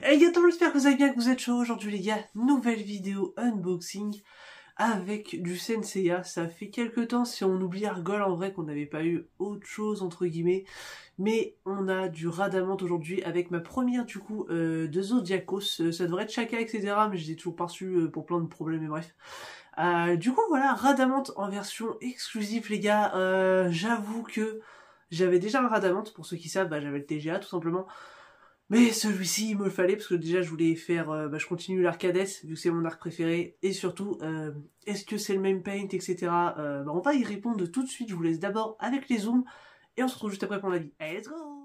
Et gars, j'espère que vous allez bien, que vous êtes chaud aujourd'hui les gars. Nouvelle vidéo unboxing avec du Senseiya. Ça fait quelques temps, si on oublie Argol en vrai, qu'on n'avait pas eu autre chose entre guillemets. Mais on a du Radamant aujourd'hui avec ma première du coup de Zodiacos. Ça devrait être Chaka etc. Mais je l'ai toujours pas reçu pour plein de problèmes et bref. Du coup voilà, Radamant en version exclusive les gars. J'avoue que j'avais déjà un Radamant, pour ceux qui savent, j'avais le TGA tout simplement. Mais celui-ci, il me le fallait, parce que déjà, je voulais faire... je continue l'Arcades, vu que c'est mon arc préféré. Et surtout, est-ce que c'est le même paint, etc. On va y répondre tout de suite. Je vous laisse d'abord avec les zooms. Et on se retrouve juste après pour l'avis. Allez, let's go!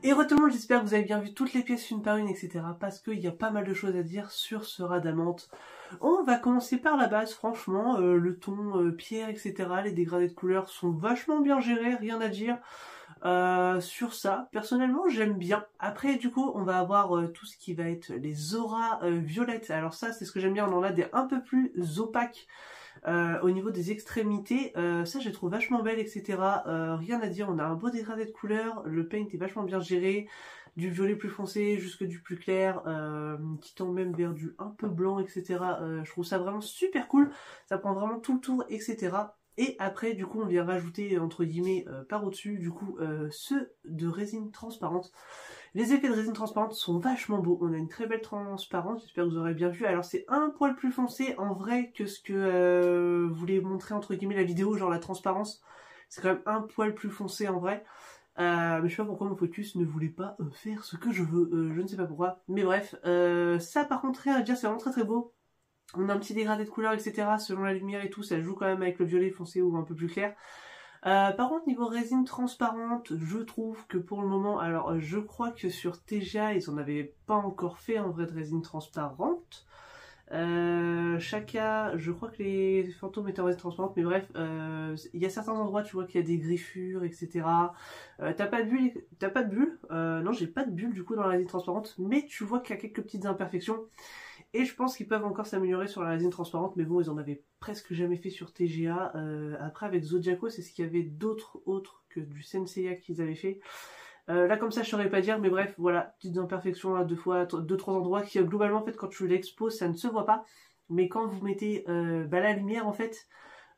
Et tout le monde, j'espère que vous avez bien vu toutes les pièces une par une, etc. Parce qu'il y a pas mal de choses à dire sur ce Radamanth. On va commencer par la base, franchement, le ton pierre, etc. Les dégradés de couleurs sont vachement bien gérés, rien à dire. Sur ça, personnellement, j'aime bien. Après, du coup, on va avoir tout ce qui va être les auras violettes. Alors ça, c'est ce que j'aime bien, on en a des un peu plus opaques. Au niveau des extrémités, ça je les trouve vachement belles, etc. Rien à dire, on a un beau dégradé de couleurs, le paint est vachement bien géré, du violet plus foncé jusque du plus clair, qui tend même vers du un peu blanc, etc. Je trouve ça vraiment super cool, ça prend vraiment tout le tour, etc. Et après, du coup, on vient rajouter, entre guillemets, par au-dessus, du coup, ceux de résine transparente. Les effets de résine transparente sont vachement beaux. On a une très belle transparence, j'espère que vous aurez bien vu. Alors c'est un poil plus foncé en vrai que ce que voulait montrer entre guillemets la vidéo, genre la transparence. C'est quand même un poil plus foncé en vrai. Mais je sais pas pourquoi mon focus ne voulait pas faire ce que je veux. Je ne sais pas pourquoi. Mais bref, ça par contre rien à dire, c'est vraiment très très beau. On a un petit dégradé de couleur, etc. Selon la lumière et tout, ça joue quand même avec le violet foncé ou un peu plus clair. Par contre, niveau résine transparente, je trouve que pour le moment, alors je crois que sur TGA, ils en avaient pas encore fait en vrai de résine transparente. Chaka, je crois que les fantômes étaient en résine transparente, mais bref, il y a certains endroits, tu vois qu'il y a des griffures, etc. T'as pas de bulle, non, j'ai pas de bulle du coup dans la résine transparente, mais tu vois qu'il y a quelques petites imperfections. Et je pense qu'ils peuvent encore s'améliorer sur la résine transparente, mais bon, ils en avaient presque jamais fait sur TGA. Après, avec Zodiaco, c'est ce qu'il y avait d'autres autres que du Senseiya qu'ils avaient fait. Là, comme ça, je saurais pas dire, mais bref, voilà, petites imperfections à deux, trois endroits qui, globalement, en fait, quand tu l'exposes, ça ne se voit pas. Mais quand vous mettez la lumière, en fait,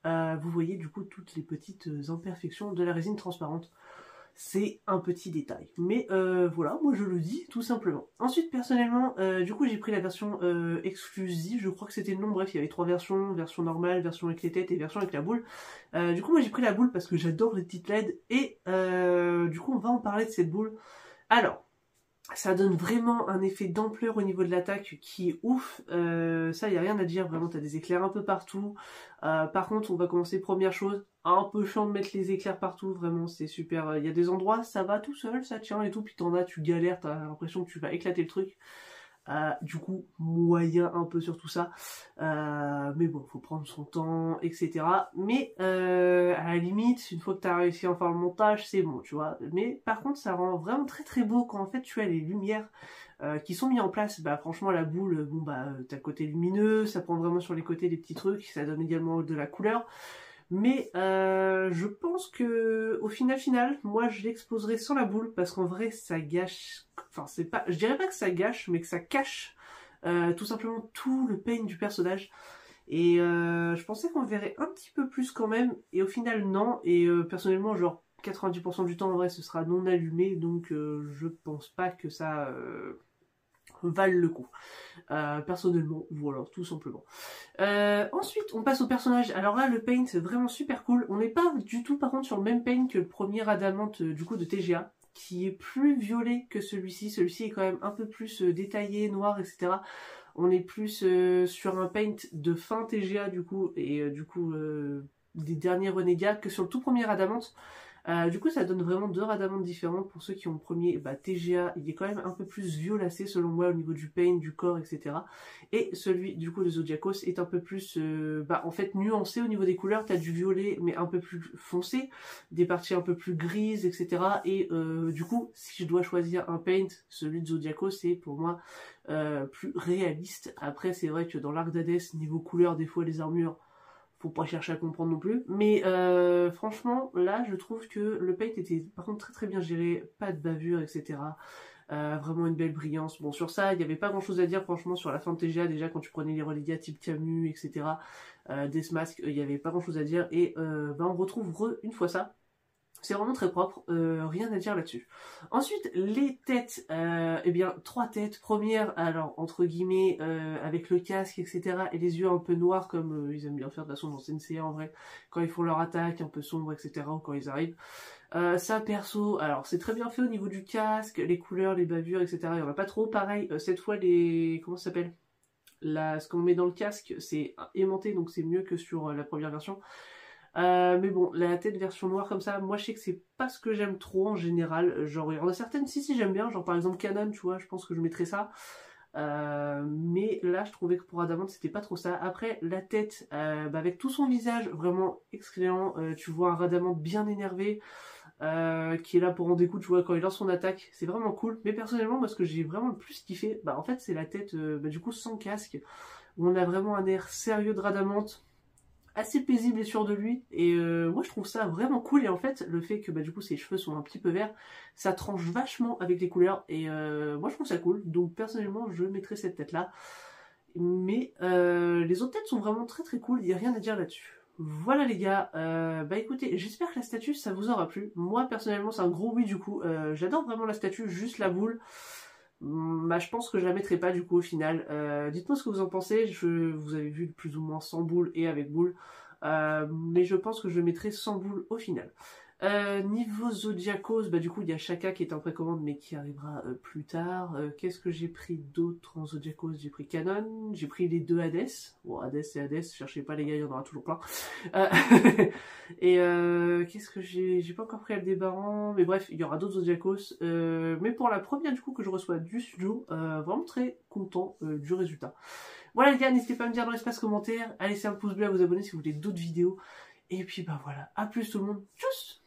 vous voyez du coup toutes les petites imperfections de la résine transparente. C'est un petit détail. Mais voilà, moi je le dis tout simplement. Ensuite, personnellement, du coup j'ai pris la version exclusive, je crois que c'était le nom, bref, il y avait 3 versions, version normale, version avec les têtes et version avec la boule. Du coup moi j'ai pris la boule parce que j'adore les petites LED et du coup on va en parler de cette boule. Alors, ça donne vraiment un effet d'ampleur au niveau de l'attaque qui est ouf. Ça, il n'y a rien à dire, vraiment, t'as des éclairs un peu partout. Par contre, on va commencer première chose. Un peu chiant de mettre les éclairs partout, vraiment, c'est super. Il y a des endroits, ça va tout seul, ça tient et tout. Puis t'en as, tu galères, t'as l'impression que tu vas éclater le truc. Du coup, moyen un peu sur tout ça. Mais bon, faut prendre son temps, etc. Mais à la limite, une fois que tu as réussi à en faire le montage, c'est bon, tu vois. Mais par contre, ça rend vraiment très très beau quand en fait tu as les lumières qui sont mises en place. Bah franchement, la boule, bon bah t'as le côté lumineux, ça prend vraiment sur les côtés des petits trucs, ça donne également de la couleur. Mais je pense que au final, moi je l'exposerai sans la boule parce qu'en vrai ça gâche. Enfin c'est pas, je dirais pas que ça gâche, mais que ça cache tout simplement tout le pain du personnage. Et je pensais qu'on verrait un petit peu plus quand même, et au final non. Et personnellement genre 90% du temps en vrai ce sera non allumé, donc je pense pas que ça valent le coup. Personnellement, voilà, tout simplement. Ensuite, on passe au personnage. Alors là, le paint, c'est vraiment super cool. On n'est pas du tout, par contre, sur le même paint que le premier Radamanth, du coup, de TGA, qui est plus violet que celui-ci. Celui-ci est quand même un peu plus détaillé, noir, etc. On est plus sur un paint de fin TGA, du coup, et du coup, des derniers Renegades que sur le tout premier Radamanth. Du coup ça donne vraiment deux Radamanth différents. Pour ceux qui ont le premier, TGA, il est quand même un peu plus violacé selon moi au niveau du paint, du corps, etc. Et celui du coup de Zodiacos est un peu plus en fait nuancé au niveau des couleurs. T'as du violet mais un peu plus foncé, des parties un peu plus grises, etc. Et du coup si je dois choisir un paint, celui de Zodiacos c'est pour moi plus réaliste. Après c'est vrai que dans l'Arc d'Hadès, niveau couleur, des fois les armures, faut pas chercher à comprendre non plus, mais franchement là je trouve que le paint était par contre très très bien géré, pas de bavure, etc. Vraiment une belle brillance. Bon sur ça il n'y avait pas grand chose à dire franchement sur la fin de TGA, déjà quand tu prenais les relégats type Camus, etc. Deathmask, il n'y avait pas grand chose à dire, et on retrouve une fois ça. C'est vraiment très propre, rien à dire là-dessus. Ensuite, les têtes, 3 têtes. Première, alors, entre guillemets, avec le casque, etc. Et les yeux un peu noirs, comme ils aiment bien faire de toute façon dans Senseiya en vrai, quand ils font leur attaque, un peu sombre, etc. ou quand ils arrivent. Ça, perso, alors c'est très bien fait au niveau du casque, les couleurs, les bavures, etc. Il n'y en a pas trop. Pareil, cette fois, comment ça s'appelle, ce qu'on met dans le casque, c'est aimanté, donc c'est mieux que sur la première version. Mais bon, la tête version noire comme ça, moi je sais que c'est pas ce que j'aime trop en général. Genre, il y en a certaines, si j'aime bien, genre par exemple Canon, tu vois, je pense que je mettrais ça. Mais là, je trouvais que pour Adamant, c'était pas trop ça. Après, la tête, avec tout son visage vraiment excellent, tu vois un Radamant bien énervé, qui est là pour rendre des coups, tu vois, quand il lance son attaque, c'est vraiment cool. Mais personnellement, moi, ce que j'ai vraiment le plus kiffé, en fait, c'est la tête, du coup, sans casque, où on a vraiment un air sérieux de Radamant, assez paisible et sûr de lui, et moi je trouve ça vraiment cool. Et en fait le fait que du coup ses cheveux sont un petit peu verts, ça tranche vachement avec les couleurs, et moi je trouve ça cool, donc personnellement je mettrais cette tête là. Mais les autres têtes sont vraiment très très cool, il n'y a rien à dire là-dessus. Voilà les gars, écoutez, j'espère que la statue ça vous aura plu. Moi personnellement c'est un gros oui du coup, j'adore vraiment la statue, juste la boule. Je pense que je la mettrai pas du coup au final. Dites-moi ce que vous en pensez. Vous avez vu plus ou moins sans boule et avec boule. Mais je pense que je mettrai sans boule au final. Niveau Zodiacos, du coup il y a Shaka qui est en précommande mais qui arrivera plus tard. Qu'est-ce que j'ai pris d'autre en Zodiacos? J'ai pris Canon, j'ai pris les deux Hades. Bon, Hades et Hades, cherchez pas les gars, il y en aura toujours plein. Euh, et qu'est-ce que j'ai pas encore pris Aldébaran, mais bref, il y aura d'autres Zodiacos. Mais pour la première du coup que je reçois du studio, vraiment très content du résultat. Voilà les gars, n'hésitez pas à me dire dans l'espace commentaire, à laisser un pouce bleu, à vous abonner si vous voulez d'autres vidéos. Et puis voilà, à plus tout le monde, tchuss!